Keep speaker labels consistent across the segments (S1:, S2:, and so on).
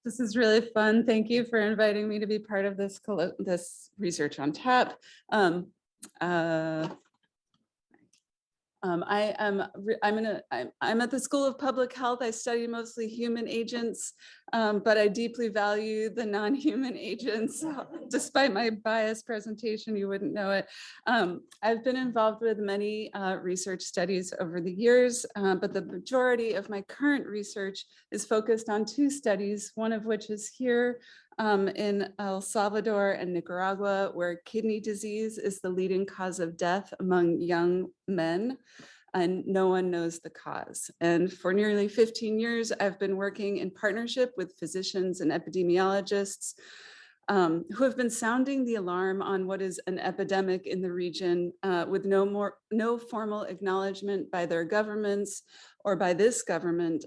S1: This is really fun. Thank you for inviting me to be part of this research on TAP. uh, I'm at the School of Public Health. I study mostly human agents, but I deeply value the non-human agents. Despite my biased presentation, you wouldn't know it. I've been involved with many research studies over the years, but the majority of my current research is focused on two studies, one of which is here in El Salvador and Nicaragua, where kidney disease is the leading cause of death among young men, and no one knows the cause. And for nearly 15 years, I've been working in partnership with physicians and epidemiologists who have been sounding the alarm on what is an epidemic in the region with no formal acknowledgement by their governments or by this government,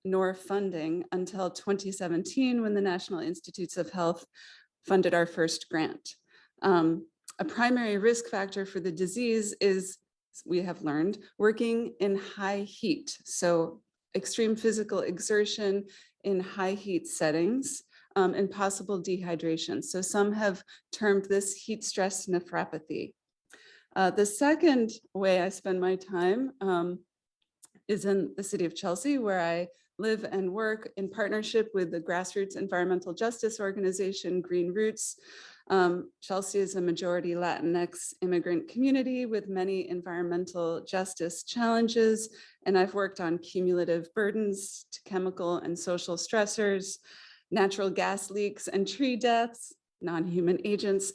S1: nor funding until 2017, when the National Institutes of Health funded our first grant. A primary risk factor for the disease is, we have learned, working in high heat. So extreme physical exertion in high heat settings, and possible dehydration. So some have termed this heat stress nephropathy. The second way I spend my time is in the city of Chelsea, where I live and work in partnership with the grassroots environmental justice organization, Green Roots. Chelsea is a majority Latinx immigrant community with many environmental justice challenges, and I've worked on cumulative burdens to chemical and social stressors, natural gas leaks and tree deaths, non-human agents,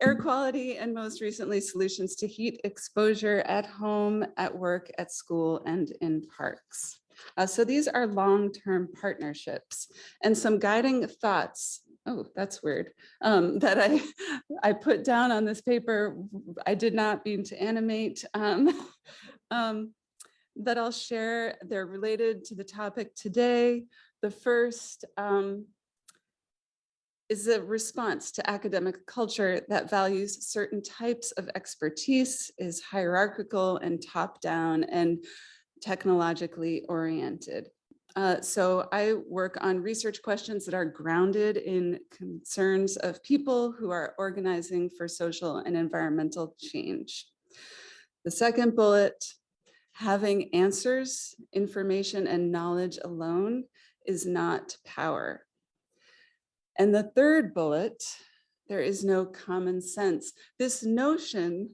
S1: air quality, and most recently, solutions to heat exposure at home, at work, at school, and in parks. So these are long-term partnerships, and some guiding thoughts, oh, that's weird, that I put down on this paper. I did not mean to animate, that I'll share. They're related to the topic today. The first is a response to academic culture that values certain types of expertise, is hierarchical and top-down and technologically oriented. So I work on research questions that are grounded in concerns of people who are organizing for social and environmental change. The second bullet, having answers, information, and knowledge alone is not power. And the third bullet, there is no common sense. This notion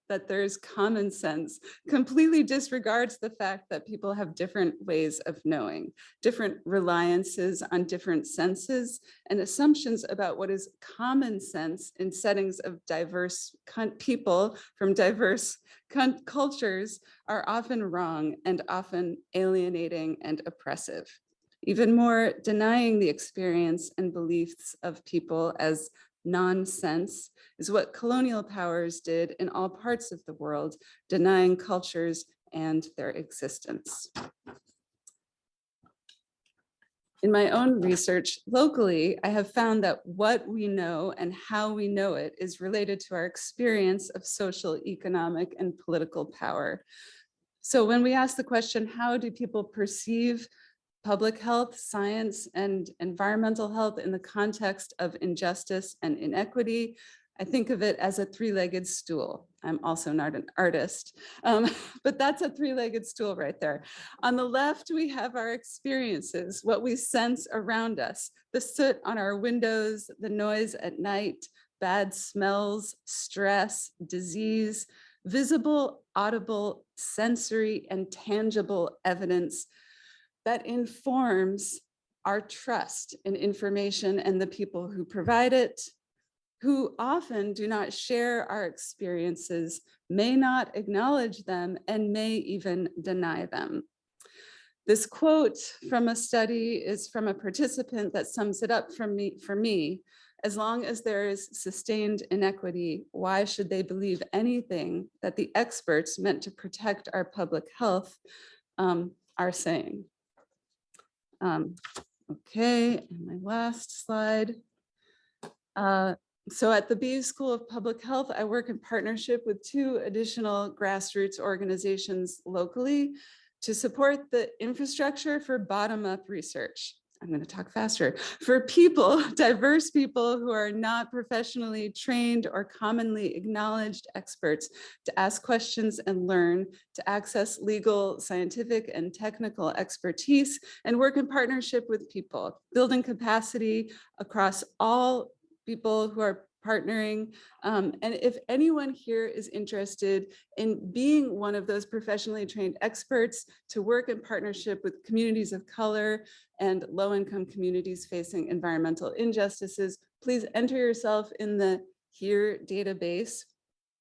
S1: that there's common sense completely disregards the fact that people have different ways of knowing, different reliances on different senses, and assumptions about what is common sense in settings of diverse people from diverse cultures are often wrong and often alienating and oppressive. Even more, denying the experience and beliefs of people as nonsense is what colonial powers did in all parts of the world, denying cultures and their existence. In my own research locally, I have found that what we know and how we know it is related to our experience of social, economic, and political power. So when we ask the question, how do people perceive public health, science, and environmental health in the context of injustice and inequity, I think of it as a three-legged stool. I'm also not an artist, but that's a three-legged stool right there. On the left, we have our experiences, what we sense around us, the soot on our windows, the noise at night, bad smells, stress, disease, visible, audible, sensory, and tangible evidence that informs our trust in information and the people who provide it, who often do not share our experiences, may not acknowledge them, and may even deny them. This quote from a study is from a participant that sums it up for me. As long as there is sustained inequity, why should they believe anything that the experts meant to protect our public health are saying? Okay, and my last slide. So at the BU School of Public Health, I work in partnership with two additional grassroots organizations locally to support the infrastructure for bottom-up research. I'm going to talk faster, for people, diverse people who are not professionally trained or commonly acknowledged experts to ask questions and learn, to access legal, scientific, and technical expertise, and work in partnership with people, building capacity across all people who are partnering. And if anyone here is interested in being one of those professionally trained experts to work in partnership with communities of color and low-income communities facing environmental injustices, please enter yourself in the HERE database.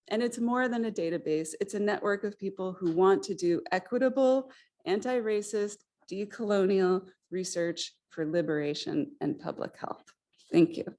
S1: And it's more than a database. It's a network of people who want to do equitable, anti-racist, decolonial research for liberation and public health. Thank you.